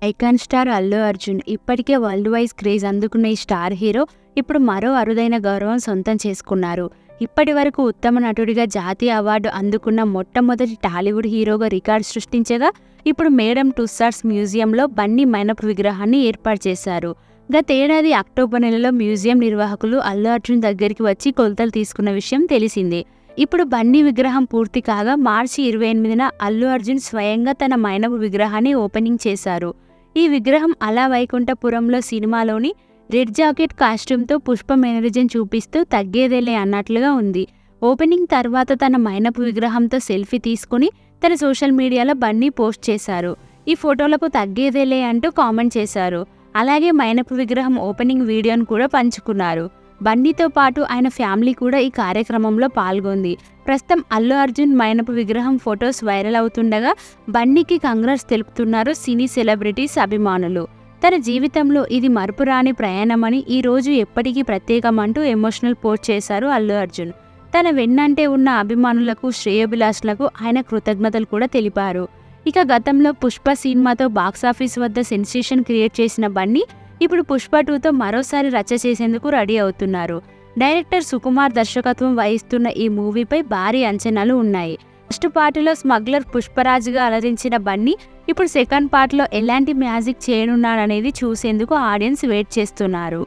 Icon star Allu Arjun ఇప్పటికే world wise craze అందుకున్న ఈ స్టార్ హీరో ఇప్పుడు మరో అరుదైన గౌరవం సొంతం చేసుకున్నారు. ఇప్పటి వరకు ఉత్తమ నటుడిగా జాతీయ అవార్డు అందుకున్న మొట్టమొదటి టాలీవుడ్ హీరోగా రికార్డు సృష్టించగా, ఇప్పుడు మేడం టుస్సాడ్స్ మ్యూజియంలో బన్నీ మైనపు విగ్రహాన్ని ఏర్పాటు చేశారు. గతేడాది అక్టోబర్ నెలలో మ్యూజియం నిర్వాహకులు అల్లు అర్జున్ దగ్గరికి వచ్చి కొలతలు తీసుకున్న విషయం తెలిసిందే. ఇప్పుడు బన్నీ విగ్రహం పూర్తి కాగా మార్చి 28న అల్లు అర్జున్ స్వయంగా తన మైనపు విగ్రహాన్ని ఓపెనింగ్ చేశారు. ఈ విగ్రహం అలా వైకుంఠపురంలో సినిమాలోని రెడ్ జాకెట్ కాస్ట్యూమ్తో పుష్ప మేనరిజం చూపిస్తూ తగ్గేదేలే అన్నట్లుగా ఉంది. ఓపెనింగ్ తర్వాత తన మైనపు విగ్రహంతో సెల్ఫీ తీసుకుని తన సోషల్ మీడియాలో బన్నీ పోస్ట్ చేశారు. ఈ ఫోటోలకు తగ్గేదేలే అంటూ కామెంట్ చేశారు. అలాగే మైనపు విగ్రహం ఓపెనింగ్ వీడియోను కూడా పంచుకున్నారు. బన్నీతో పాటు ఆయన ఫ్యామిలీ కూడా ఈ కార్యక్రమంలో పాల్గొంది. ప్రస్తుతం అల్లు అర్జున్ మైనపు విగ్రహం ఫొటోస్ వైరల్ అవుతుండగా బన్నీకి కంగ్రాట్స్ తెలుపుతున్నారు సినీ సెలబ్రిటీస్, అభిమానులు. తన జీవితంలో ఇది మరపురాని ప్రయాణమని, ఈ రోజు ఎప్పటికీ ప్రత్యేకమంటూ ఎమోషనల్ పోస్ట్ చేశారు అల్లు అర్జున్. తన వెన్నంటే ఉన్న అభిమానులకు, శ్రేయోభిలాషులకు ఆయన కృతజ్ఞతలు కూడా తెలిపారు. ఇక గతంలో పుష్ప సినిమాతో బాక్సాఫీస్ వద్ద సెన్సేషన్ క్రియేట్ చేసిన బన్నీ ఇప్పుడు పుష్ప 2తో మరోసారి రచ్చ చేసేందుకు రెడీ అవుతున్నారు. డైరెక్టర్ సుకుమార్ దర్శకత్వం వహిస్తున్న ఈ మూవీపై భారీ అంచనాలు ఉన్నాయి. ఫస్ట్ పార్ట్లో స్మగ్లర్ పుష్పరాజ్గా అలరించిన బన్నీ ఇప్పుడు సెకండ్ పార్ట్లో ఎలాంటి మ్యాజిక్ చేయనున్నాడనేది చూసేందుకు ఆడియన్స్ వెయిట్ చేస్తున్నారు.